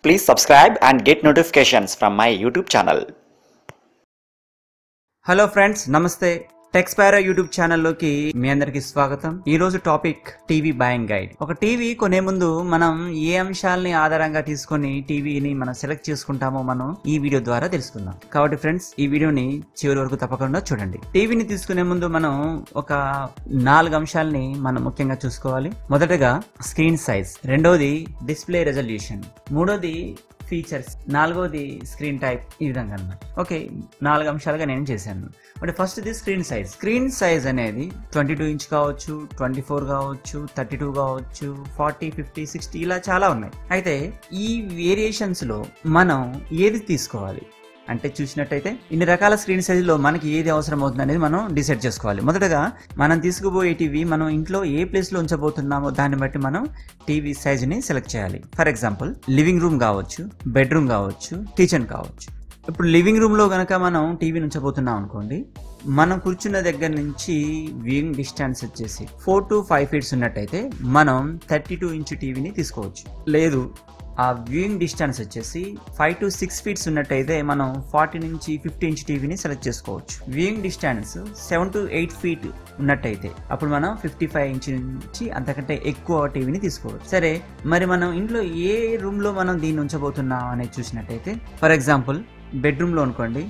Please subscribe and get notifications from my YouTube channel. Hello friends, నమస్తే. టెక్స్పైరో YouTube ఛానల్లోకి మీ అందరికి స్వాగతం. ఈ రోజు టాపిక్ టీవీ బయింగ్ గైడ్. ఒక టీవీ కొనే ముందు మనం ఏ అంశాలని ఆధారంగా తీసుకొని టీవీని మనం సెలెక్ట్ చేసుకుంటామో మనం ఈ వీడియో ద్వారా తెలుసుకుందాం. కాబట్టి ఫ్రెండ్స్, ఈ వీడియోని చివరి వరకు తప్పకుండా చూడండి. టీవీని తీసుకునే ముందు మనం ఒక 4 అంశాలని మనం ముఖ్యంగా చూసుకోవాలి. మొదటగా స్క్రీన్ సైజ్, రెండోది డిస్ప్లే రెజల్యూషన్, మూడోది ఫీచర్స్, నాలుగోది స్క్రీన్ టైప్. ఈ విధంగా అన్నమాట. ఓకే, 4 అంశాలుగా నేను చేశాను. అంటే first the screen size. Screen size అనేది 22 ఇంచ్ కావచ్చు, 24 కావచ్చు, 32 కావచ్చు, 40, 50, 60 ఇలా చాలా ఉన్నాయి. అయితే ఈ వేరియేషన్స్ లో మనం ఏది తీసుకోవాలి అంటే చూసినట్టయితే ఇన్ని రకాల స్క్రీన్ సైజ్ లో మనకి ఏది అవసరం అవుతుంది అనేది మనం డిసైడ్ చేసుకోవాలి. మొదటగా మనం తీసుకుపోయే టీవీ మనం ఇంట్లో ఏ ప్లేస్ లో ఉంచబోతున్నామో దాన్ని బట్టి మనం టీవీ సైజ్ ని సెలెక్ట్ చేయాలి. ఫర్ ఎగ్జాంపుల్, లివింగ్ రూమ్ కావచ్చు, బెడ్రూమ్ కావచ్చు, కిచెన్ కావచ్చు. ఇప్పుడు లివింగ్ రూమ్ లో గనక మనం టీవీని ఉంచబోతున్నాం అనుకోండి, మనం కూర్చున్న దగ్గర నుంచి వ్యూయింగ్ డిస్టెన్స్ వచ్చేసి 4 to 5 ఫీట్స్ ఉన్నట్టయితే మనం 32 ఇంచ్ టీవీని తీసుకోవచ్చు. లేదు, ఆ వ్యూయింగ్ డిస్టెన్స్ వచ్చేసి 5 to 6 ఫీట్స్ ఉన్నట్టయితే మనం 40 నుంచి 50 ఇంచ్ టీవీని సెలెక్ట్ చేసుకోవచ్చు. వ్యూయింగ్ డిస్టెన్స్ 7 to 8 ఫీట్ ఉన్నట్టయితే అప్పుడు మనం 55 ఇంచ్ నుంచి అంతకంటే ఎక్కువ టీవీని తీసుకోవచ్చు. సరే, మరి మనం ఇంట్లో ఏ రూమ్ లో మనం దీన్ని ఉంచబోతున్నాం అనేది చూసినట్టయితే, ఫర్ ఎగ్జాంపుల్ బెడ్రూమ్ లో అనుకోండి.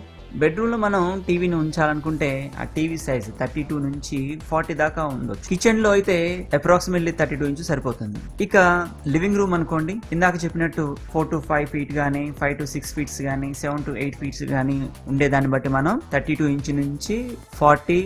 బెడ్రూమ్ లో మనం టీవీని ఉంచాలనుకుంటే ఆ టీవీ సైజ్ 32 నుంచి 40 దాకా ఉండొచ్చు. కిచెన్ లో అయితే అప్రాక్సిమేట్లీ 32 ఇంచ్ సరిపోతుంది. ఇక లివింగ్ రూమ్ అనుకోండి, ఇందాక చెప్పినట్టు 4 to 5 ఫీట్ గానీ, 5 to 6 ఫీట్స్ గానీ, 7 to 8 ఫీట్స్ గానీ ఉండేదాన్ని బట్టి మనం 32 ఇంచ్ నుంచి 40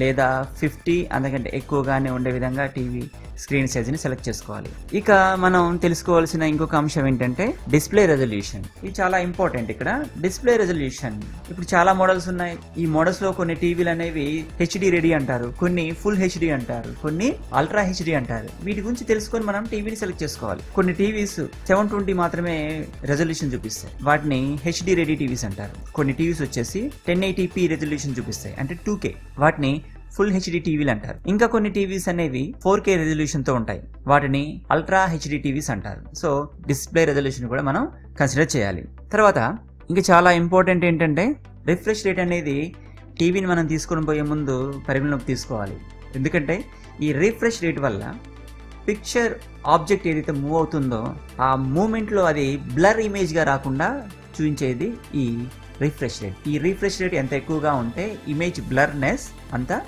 లేదా 50 అంతకంటే ఎక్కువగానే ఉండే విధంగా టీవీ స్క్రీన్ సైజ్ ని సెలెక్ట్ చేసుకోవాలి. ఇక మనం తెలుసుకోవాల్సిన ఇంకొక అంశం ఏంటంటే డిస్ప్లే రెజల్యూషన్. ఇది చాలా ఇంపార్టెంట్. ఇక్కడ డిస్ప్లే రెజల్యూషన్ ఇప్పుడు చాలా మోడల్స్ ఉన్నాయి. ఈ మోడల్స్ లో కొన్ని టీవీలు అనేవి హెచ్డి రెడీ అంటారు, కొన్ని ఫుల్ హెచ్డి అంటారు, కొన్ని అల్ట్రా హెచ్డి అంటారు. వీటి గురించి తెలుసుకొని మనం టీవీని సెలెక్ట్ చేసుకోవాలి. కొన్ని టీవీస్ 720 మాత్రమే రెజల్యూషన్ చూపిస్తాయి, వాటిని హెచ్డి రెడీ టీవీస్ అంటారు. కొన్ని టీవీస్ వచ్చేసి 1080p రెజల్యూషన్ చూపిస్తాయి, అంటే 2K, వాటిని ఫుల్ హెచ్డి టీవీలు అంటారు. ఇంకా కొన్ని టీవీస్ అనేవి 4K రెజల్యూషన్ తో ఉంటాయి, వాటిని అల్ట్రా హెచ్డి టీవీస్ అంటారు. సో డిస్ప్లే రెజల్యూషన్ కూడా మనం కన్సిడర్ చేయాలి. తర్వాత ఇంకా చాలా ఇంపార్టెంట్ ఏంటంటే రిఫ్రెష్ రేట్ అనేది టీవీని మనం తీసుకొని పోయే ముందు పరిగణలోకి తీసుకోవాలి. ఎందుకంటే ఈ రిఫ్రెష్ రేట్ వల్ల పిక్చర్ ఆబ్జెక్ట్ ఏదైతే మూవ్ అవుతుందో ఆ మూమెంట్లో అది బ్లర్ ఇమేజ్గా రాకుండా చూపించేది ఈ రిఫ్రెష్ రేట్. ఈ రిఫ్రెష్ రేట్ ఎంత ఎక్కువగా ఉంటే ఇమేజ్ బ్లర్నెస్ అంత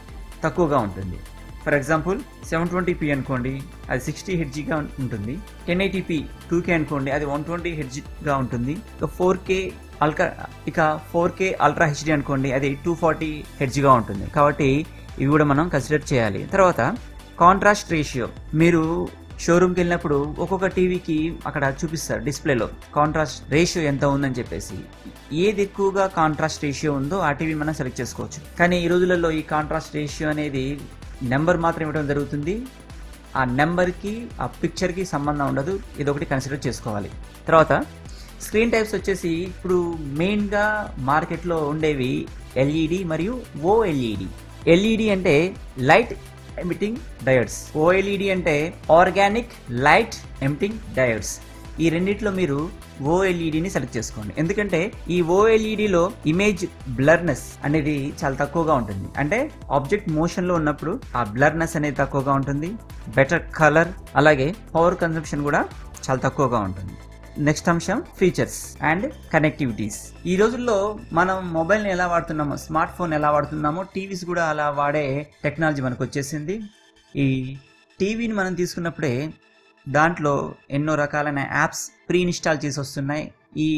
తక్కువగా ఉంటుంది. ఫర్ ఎగ్జాంపుల్ 720p అనుకోండి, అది 60 హెర్ట్జ్గా ఉంటుంది. 1080p 2K అనుకోండి, అది 120 హెర్ట్జ్గా ఉంటుంది. ఇక 4K అల్ట్రా హెచ్డి అనుకోండి, అది 240 హెర్ట్జ్గా ఉంటుంది. కాబట్టి ఇవి కూడా మనం కన్సిడర్ చేయాలి. తర్వాత కాంట్రాస్ట్ రేషియో. మీరు షోరూమ్కి వెళ్ళినప్పుడు ఒక్కొక్క టీవీకి అక్కడ చూపిస్తారు డిస్ప్లేలో కాంట్రాస్ట్ రేషియో ఎంత ఉందని చెప్పేసి. ఏది ఎక్కువగా కాంట్రాస్ట్ రేషియో ఉందో ఆ టీవీ మనం సెలెక్ట్ చేసుకోవచ్చు. కానీ ఈ రోజులలో ఈ కాంట్రాస్ట్ రేషియో అనేది నెంబర్ మాత్రం ఇవ్వడం జరుగుతుంది. ఆ నెంబర్కి ఆ పిక్చర్కి సంబంధం ఉండదు. ఇది ఒకటి కన్సిడర్ చేసుకోవాలి. తర్వాత స్క్రీన్ టైప్స్ వచ్చేసి ఇప్పుడు మెయిన్గా మార్కెట్లో ఉండేవి ఎల్ఈడి మరియు ఓఎల్ఈడి. ఎల్ఈడి అంటే లైట్ ఎమిటింగ్ డయోడ్స్, ఓఎల్ఈడి అంటే ఆర్గానిక్ లైట్ ఎమిటింగ్ డయోడ్స్. ఈ రెండిట్లో మీరు ఓఎల్ఈడిని సెలెక్ట్ చేసుకోండి. ఎందుకంటే ఈ ఓఎల్ఈడిలో ఇమేజ్ బ్లర్నెస్ అనేది చాలా తక్కువగా ఉంటుంది. అంటే ఆబ్జెక్ట్ మోషన్ లో ఉన్నప్పుడు ఆ బ్లర్నెస్ అనేది తక్కువగా ఉంటుంది. బెటర్ కలర్, అలాగే పవర్ కన్సంప్షన్ కూడా చాలా తక్కువగా ఉంటుంది. నెక్స్ట్ అంశం ఫీచర్స్ అండ్ కనెక్టివిటీస్. ఈ రోజుల్లో మనం మొబైల్ని ఎలా వాడుతున్నామో, స్మార్ట్ ఫోన్ ఎలా వాడుతున్నామో, టీవీస్ కూడా అలా వాడే టెక్నాలజీ మనకు వచ్చేసింది. ఈ టీవీని మనం తీసుకున్నప్పుడే దాంట్లో ఎన్నో రకాలైన యాప్స్ ప్రీ ఇన్స్టాల్ చేసి వస్తున్నాయి. ఈ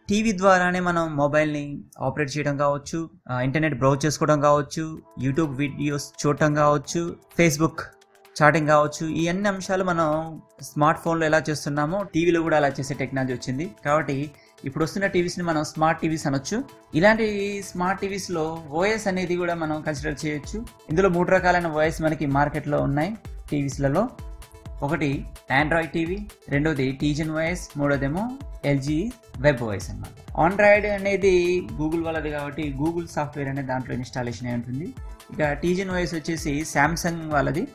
టీవీ ద్వారానే మనం మొబైల్ని ఆపరేట్ చేయడం కావచ్చు, ఇంటర్నెట్ బ్రౌజ్ చేసుకోవడం కావచ్చు, యూట్యూబ్ వీడియోస్ చూడటం కావచ్చు, ఫేస్బుక్ చాటింగ్ కావచ్చు. ఈ అన్ని అంశాలు మనం స్మార్ట్ ఫోన్లో ఎలా చేస్తున్నామో టీవీలో కూడా అలా చేసే టెక్నాలజీ వచ్చింది. కాబట్టి ఇప్పుడు వస్తున్న టీవీస్ని మనం స్మార్ట్ టీవీస్ అనొచ్చు. ఇలాంటి స్మార్ట్ టీవీస్లో ఓఎస్ అనేది కూడా మనం కన్సిడర్ చేయొచ్చు. ఇందులో 3 రకాలైన ఓఎస్ మనకి మార్కెట్లో ఉన్నాయి టీవీస్లలో. ఒకటి ఆండ్రాయిడ్ టీవీ, రెండోది టీజన్ ఓఎస్, మూడోదేమో ఎల్జీ వెబ్ ఓఎస్ అన్నమాట. ఆండ్రాయిడ్ అనేది గూగుల్ వాళ్ళది కాబట్టి గూగుల్ సాఫ్ట్వేర్ అనేది దాంట్లో ఇన్స్టాలేషన్ అయి ఉంటుంది. ఇక టీజన్ ఓఎస్ వచ్చేసి శాంసంగ్ వాళ్ళది.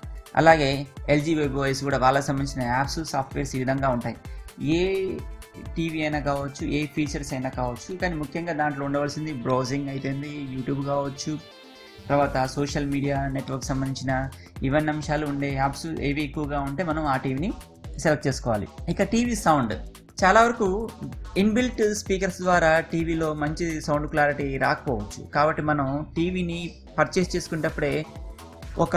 అలాగే ఎల్జీ వెబ్ ఓఎస్ కూడా వాళ్ళకి సంబంధించిన యాప్స్, సాఫ్ట్వేర్స్ ఈ విధంగా ఉంటాయి. ఏ టీవీ అయినా కావచ్చు, ఏ ఫీచర్స్ అయినా కావచ్చు, కానీ ముఖ్యంగా దాంట్లో ఉండవలసింది బ్రౌజింగ్ అయితేంది, యూట్యూబ్ కావచ్చు, తర్వాత సోషల్ మీడియా నెట్వర్క్ సంబంధించిన ఇవన్నీ అంశాలు ఉండే యాప్స్ ఏవి ఎక్కువగా ఉంటే మనం ఆ టీవీని సెలెక్ట్ చేసుకోవాలి. ఇక టీవీ సౌండ్, చాలా వరకు ఇన్బిల్ట్ స్పీకర్స్ ద్వారా టీవీలో మంచి సౌండ్ క్లారిటీ రాకపోవచ్చు. కాబట్టి మనం టీవీని పర్చేస్ చేసుకునేటప్పుడే ఒక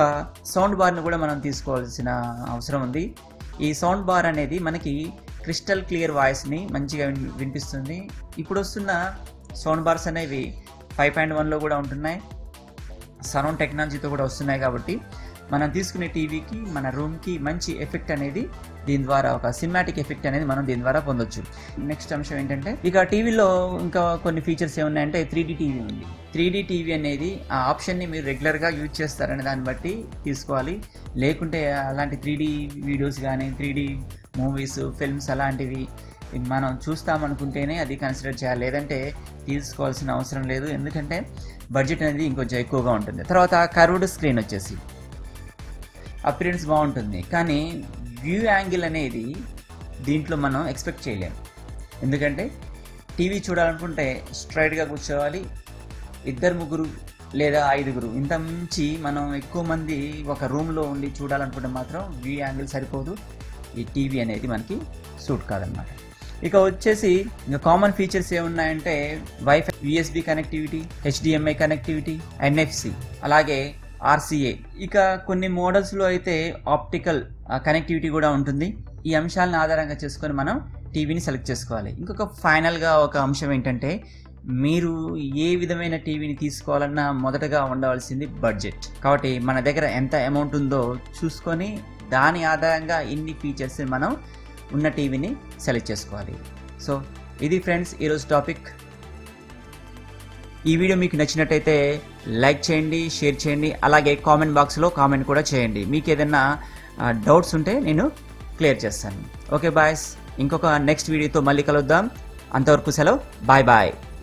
సౌండ్ బార్ని కూడా మనం తీసుకోవాల్సిన అవసరం ఉంది. ఈ సౌండ్ బార్ అనేది మనకి క్రిస్టల్ క్లియర్ వాయిస్ని మంచిగా వినిపిస్తుంది. ఇప్పుడు వస్తున్న సౌండ్ బార్స్ అనేవి 5.1లో కూడా ఉంటున్నాయి, సరౌండ్ టెక్నాలజీతో కూడా వస్తున్నాయి. కాబట్టి మనం తీసుకునే టీవీకి, మన రూమ్కి మంచి ఎఫెక్ట్ అనేది దీని ద్వారా, ఒక సినిమాటిక్ ఎఫెక్ట్ అనేది మనం దీని ద్వారా పొందొచ్చు. నెక్స్ట్ అంశం ఏంటంటే, ఇక టీవీలో ఇంకా కొన్ని ఫీచర్స్ ఏమున్నాయంటే 3D టీవీ ఉంది. 3D టీవీ అనేది ఆ ఆప్షన్ని మీరు రెగ్యులర్గా యూజ్ చేస్తారనే దాన్ని బట్టి తీసుకోవాలి. లేకుంటే అలాంటి 3D వీడియోస్ కానీ, 3D మూవీస్, ఫిల్మ్స్ అలాంటివి మనం చూస్తామనుకుంటేనే అది కన్సిడర్ చేయాలి, లేదంటే తీసుకోవాల్సిన అవసరం లేదు. ఎందుకంటే బడ్జెట్ అనేది ఇంకొంచెం ఎక్కువగా ఉంటుంది. తర్వాత కర్వ్డ్ స్క్రీన్ వచ్చేసి అపిరెన్స్ బాగుంటుంది, కానీ వ్యూ యాంగిల్ అనేది దీంట్లో మనం ఎక్స్పెక్ట్ చేయలేము. ఎందుకంటే టీవీ చూడాలనుకుంటే స్ట్రైట్గా కూర్చోవాలి, 2-3 లేదా 5 ఇంత మించి మనం ఎక్కువ మంది ఒక రూమ్లో ఉండి చూడాలనుకుంటే మాత్రం వ్యూ యాంగిల్ సరిపోదు, ఈ టీవీ అనేది మనకి సూట్ కాదనమాట. ఇక వచ్చేసి ఇంకా కామన్ ఫీచర్స్ ఏమున్నాయంటే wifi, USB connectivity, HDMI connectivity, NFC, అలాగే RCA. ఇక కొన్ని మోడల్స్లో అయితే ఆప్టికల్ కనెక్టివిటీ కూడా ఉంటుంది. ఈ అంశాలను ఆధారంగా చేసుకొని మనం టీవీని సెలెక్ట్ చేసుకోవాలి. ఇంకొక ఫైనల్గా ఒక అంశం ఏంటంటే, మీరు ఏ విధమైన టీవీని తీసుకోవాలన్నా మొదటగా ఉండవలసింది బడ్జెట్. కాబట్టి మన దగ్గర ఎంత అమౌంట్ ఉందో చూసుకొని దాని ఆధారంగా ఇన్ని ఫీచర్స్ మనం ఉన్న టీవీని సెలెక్ట్ చేసుకోవాలి. సో ఇది ఫ్రెండ్స్ ఈరోజు టాపిక్. ఈ వీడియో మీకు నచ్చినట్టయితే లైక్ చేయండి, షేర్ చేయండి, అలాగే కామెంట్ బాక్స్లో కామెంట్ కూడా చేయండి. మీకు ఏదైనా డౌట్స్ ఉంటే నేను క్లియర్ చేస్తాను. ఓకే బాయ్స్, ఇంకొక నెక్స్ట్ వీడియోతో మళ్ళీ కలుద్దాం. అంతవరకు సెలవు, బాయ్ బాయ్.